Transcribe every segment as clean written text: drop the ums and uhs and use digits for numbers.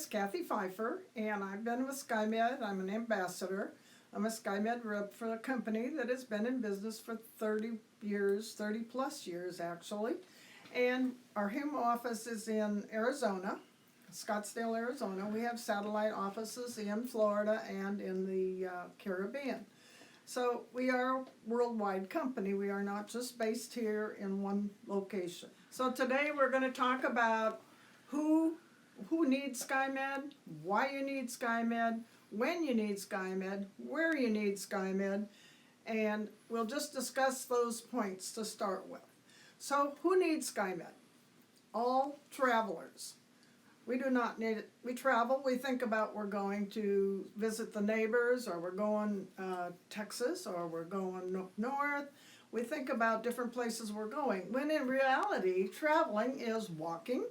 Kathy Pfeiffer, and I've been with SkyMed. I'm an ambassador. I'm a SkyMed rep for a company that has been in business for 30 years, 30 plus years actually. And our home office is in Arizona, Scottsdale, Arizona. We have satellite offices in Florida and in the Caribbean. So we are a worldwide company. We are not just based here in one location. So today we're going to talk about who needs SkyMed, why you need SkyMed, when you need SkyMed, where you need SkyMed, and we'll just discuss those points to start with. So who needs SkyMed? All travelers. We do not need it. We travel, we think about we're going to visit the neighbors, or we're going Texas, or we're going north. We think about different places we're going, when in reality, traveling is walking,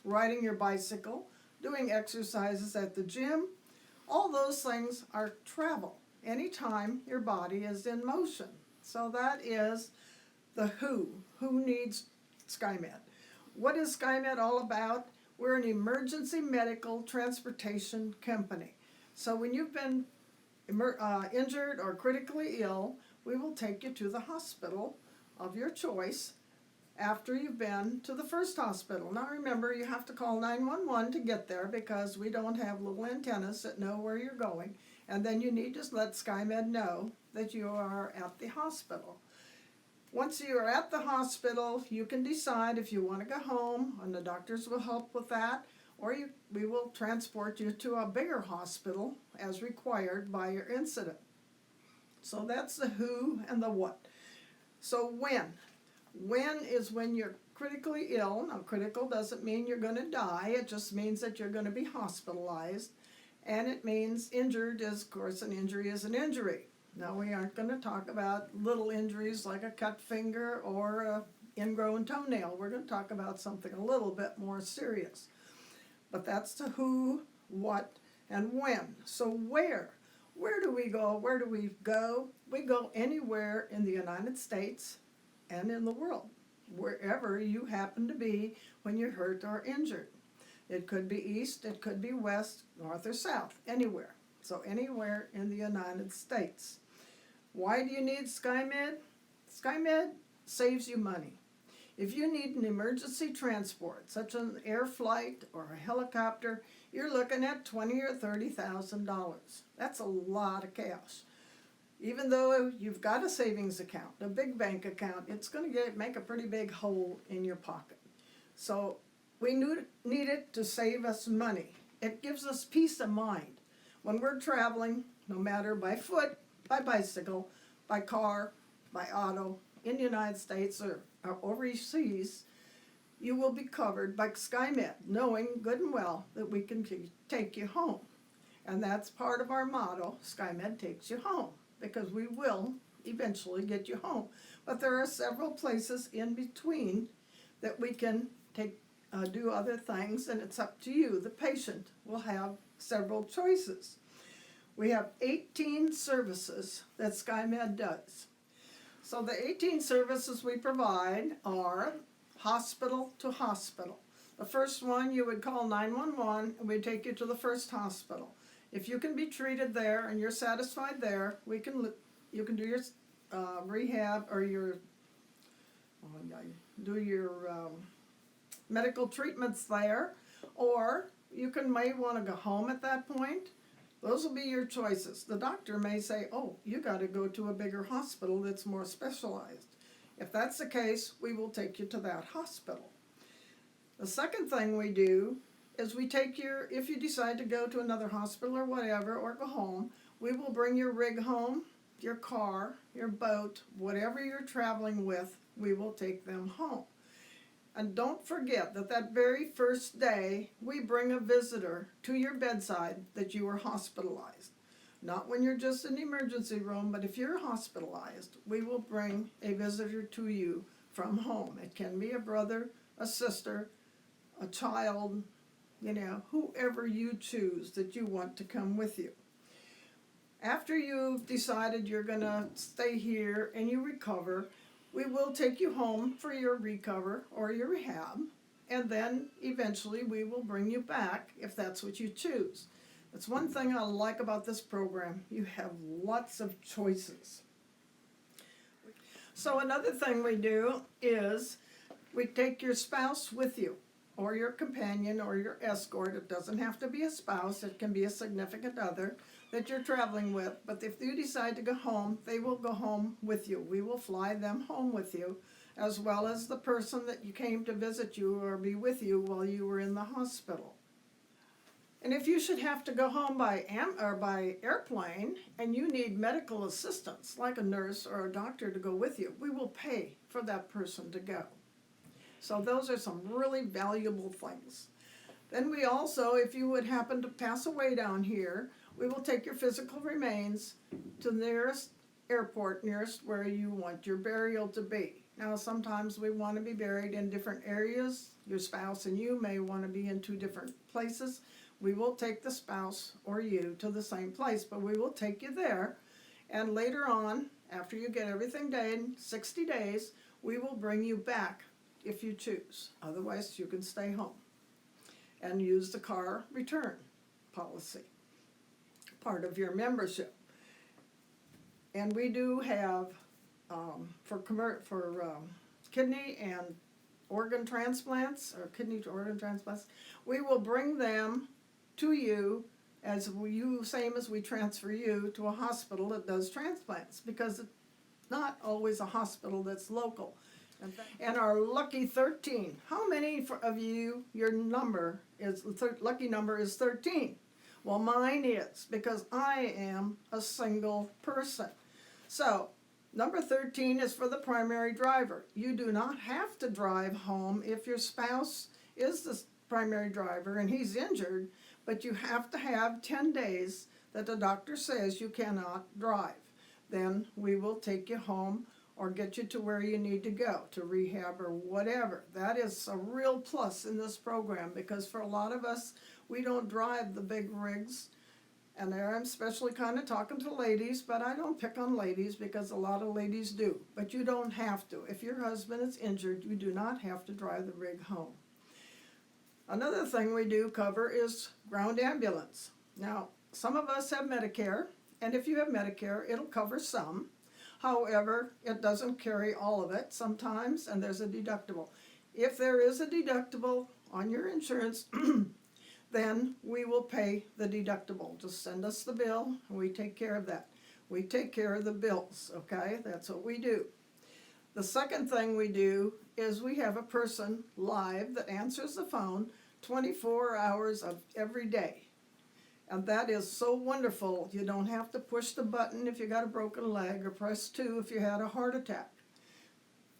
riding your bicycle, doing exercises at the gym. All those things are travel, anytime your body is in motion. So that is the who needs SkyMed. What is SkyMed all about? We're an emergency medical transportation company. So when you've been injured or critically ill, we will take you to the hospital of your choice after you've been to the first hospital. Now remember, you have to call 911 to get there because we don't have little antennas that know where you're going. And then you need to let SkyMed know that you are at the hospital. Once you are at the hospital, you can decide if you want to go home, and the doctors will help with that, or we will transport you to a bigger hospital as required by your incident. So that's the who and the what. So when? When is when you're critically ill. Now, critical doesn't mean you're going to die. It just means that you're going to be hospitalized. And it means injured is, of course, an injury is an injury. Now, we aren't going to talk about little injuries like a cut finger or an ingrown toenail. We're going to talk about something a little bit more serious. But that's the who, what, and when. So where? Where do we go? Where do we go? We go anywhere in the United States and in the world, wherever you happen to be when you're hurt or injured. It could be east, it could be west, north, or south, anywhere. So anywhere in the United States. Why do you need SkyMed? SkyMed saves you money. If you need an emergency transport, such as an air flight or a helicopter, you're looking at $20,000 or $30,000. That's a lot of cash. Even though you've got a savings account, a big bank account, it's going to make a pretty big hole in your pocket. So we need it to save us money. It gives us peace of mind. When we're traveling, no matter by foot, by bicycle, by car, by auto, in the United States or overseas, you will be covered by SkyMed, knowing good and well that we can take you home. And that's part of our motto, SkyMed takes you home, because we will eventually get you home. But there are several places in between that we can do other things, and it's up to you. The patient will have several choices. We have 18 services that SkyMed does. So the 18 services we provide are hospital to hospital. The first one, you would call 911 and we'd take you to the first hospital. If you can be treated there and you're satisfied there, you can do your rehab or your medical treatments there, or you may want to go home at that point. Those will be your choices. The doctor may say, oh, you got to go to a bigger hospital that's more specialized. If that's the case, we will take you to that hospital. The second thing we do is we take if you decide to go to another hospital or whatever, or go home, we will bring your rig home, your car, your boat, whatever you're traveling with, we will take them home. And don't forget that very first day, we bring a visitor to your bedside that you were hospitalized. Not when you're just in the emergency room, but if you're hospitalized, we will bring a visitor to you from home. It can be a brother, a sister, a child, whoever you choose that you want to come with you. After you've decided you're going to stay here and you recover, we will take you home for your recover or your rehab, and then eventually we will bring you back if that's what you choose. That's one thing I like about this program. You have lots of choices. So another thing we do is we take your spouse with you, or your companion, or your escort. It doesn't have to be a spouse. It can be a significant other that you're traveling with. But if you decide to go home, they will go home with you. We will fly them home with you, as well as the person that you came to visit you or be with you while you were in the hospital. And if you should have to go home by airplane and you need medical assistance, like a nurse or a doctor to go with you, we will pay for that person to go. So those are some really valuable things. Then we also, if you would happen to pass away down here, we will take your physical remains to the nearest airport, nearest where you want your burial to be. Now sometimes we want to be buried in different areas. Your spouse and you may want to be in two different places. We will take the spouse or you to the same place, but we will take you there. And later on, after you get everything done, 60 days, we will bring you back if you choose. Otherwise, you can stay home and use the car return policy, part of your membership. And we do have, for kidney and organ transplants, or kidney to organ transplants, we will bring them to you same as we transfer you to a hospital that does transplants, because it's not always a hospital that's local. And our lucky 13, how many of you, your number is, lucky number is 13? Well, mine is, because I am a single person. So, number 13 is for the primary driver. You do not have to drive home if your spouse is the primary driver and he's injured, but you have to have 10 days that the doctor says you cannot drive. Then we will take you home or get you to where you need to go, to rehab or whatever. That is a real plus in this program, because for a lot of us, we don't drive the big rigs. And there I'm especially kind of talking to ladies, but I don't pick on ladies because a lot of ladies do. But you don't have to. If your husband is injured, you do not have to drive the rig home. Another thing we do cover is ground ambulance. Now, some of us have Medicare, and if you have Medicare, it'll cover some. However, it doesn't carry all of it sometimes, and there's a deductible. If there is a deductible on your insurance, then we will pay the deductible. Just send us the bill, and we take care of that. We take care of the bills, okay? That's what we do. The second thing we do is we have a person live that answers the phone 24 hours of every day. And that is so wonderful. You don't have to push the button if you got a broken leg, or press 2 if you had a heart attack.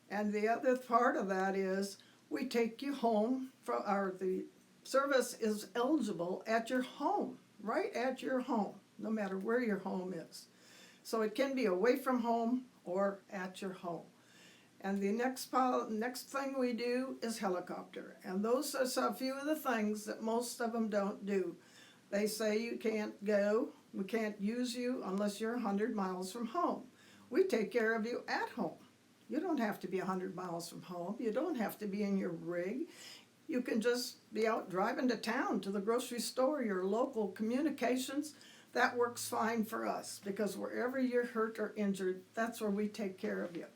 And the other part of that is we take you home the service is eligible at your home, right at your home, no matter where your home is. So it can be away from home or at your home. And the next thing we do is helicopter. And those are a few of the things that most of them don't do. They say you can't go, we can't use you unless you're 100 miles from home. We take care of you at home. You don't have to be 100 miles from home. You don't have to be in your rig. You can just be out driving to town, to the grocery store, your local communications. That works fine for us, because wherever you're hurt or injured, that's where we take care of you.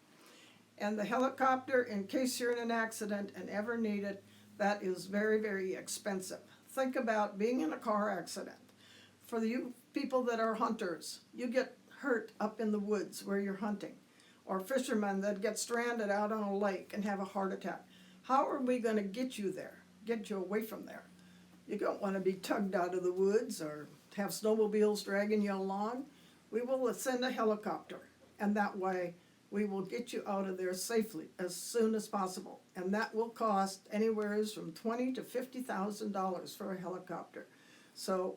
And the helicopter, in case you're in an accident and ever need it, that is very, very expensive. Think about being in a car accident. For you people that are hunters, you get hurt up in the woods where you're hunting. Or fishermen that get stranded out on a lake and have a heart attack. How are we going to get you there, get you away from there? You don't want to be tugged out of the woods or have snowmobiles dragging you along. We will send a helicopter, and that way we will get you out of there safely as soon as possible. And that will cost anywhere from $20,000 to $50,000 for a helicopter. So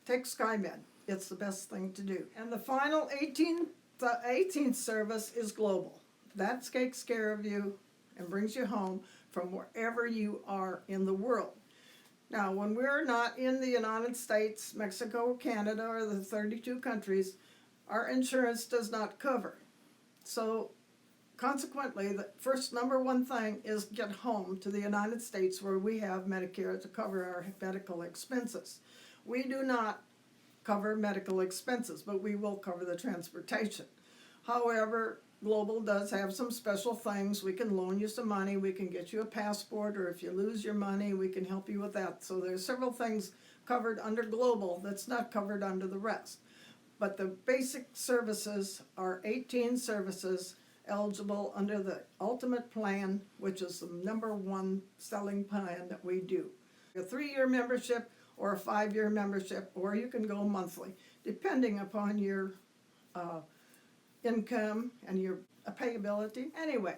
take SkyMed. It's the best thing to do. And the final 18th service is global. That takes care of you and brings you home from wherever you are in the world. Now, when we're not in the United States, Mexico, Canada, or the 32 countries, our insurance does not cover. So consequently, the first number one thing is get home to the United States where we have Medicare to cover our medical expenses. We do not cover medical expenses, but we will cover the transportation. However, Global does have some special things. We can loan you some money, we can get you a passport, or if you lose your money, we can help you with that. So there's several things covered under Global that's not covered under the rest. But the basic services are 18 services eligible under the Ultimate Plan, which is the number one selling plan that we do. A 3-year membership or a 5-year membership, or you can go monthly, depending upon your income and your payability. Anyway,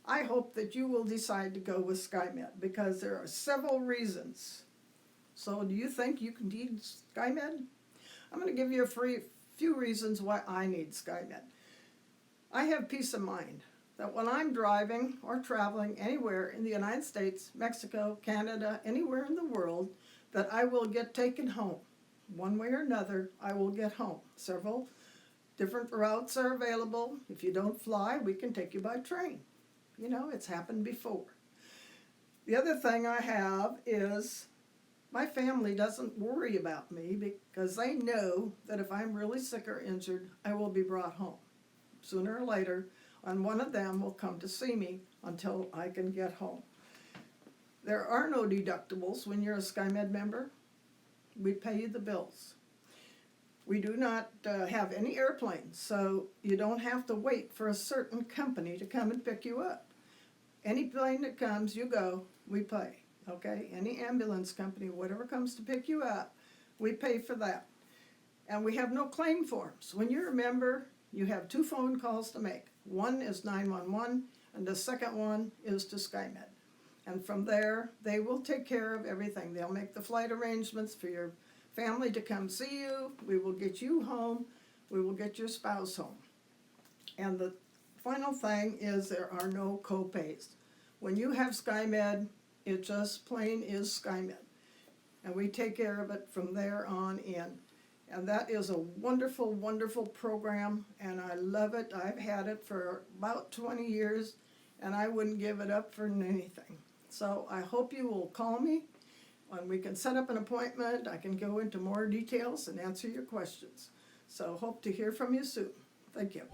I hope that you will decide to go with SkyMed because there are several reasons. So do you think you can need SkyMed? I'm going to give you a few reasons why I need SkyMed. I have peace of mind that when I'm driving or traveling anywhere in the United States, Mexico, Canada, anywhere in the world, that I will get taken home. One way or another, I will get home. Several different routes are available. If you don't fly, we can take you by train. You know, it's happened before. The other thing I have is my family doesn't worry about me because they know that if I'm really sick or injured, I will be brought home. Sooner or later, and one of them will come to see me until I can get home. There are no deductibles when you're a SkyMed member. We pay you the bills. We do not have any airplanes, so you don't have to wait for a certain company to come and pick you up. Any plane that comes, you go, we pay, okay? Any ambulance company, whatever comes to pick you up, we pay for that. And we have no claim forms. When you're a member, you have 2 phone calls to make. One is 911, and the second one is to SkyMed. And from there, they will take care of everything. They'll make the flight arrangements for your family to come see you. We will get you home. We will get your spouse home. And the final thing is there are no co-pays. When you have SkyMed, it just plain is SkyMed. And we take care of it from there on in. And that is a wonderful, wonderful program, and I love it. I've had it for about 20 years, and I wouldn't give it up for anything. So I hope you will call me, and we can set up an appointment. I can go into more details and answer your questions. So hope to hear from you soon. Thank you.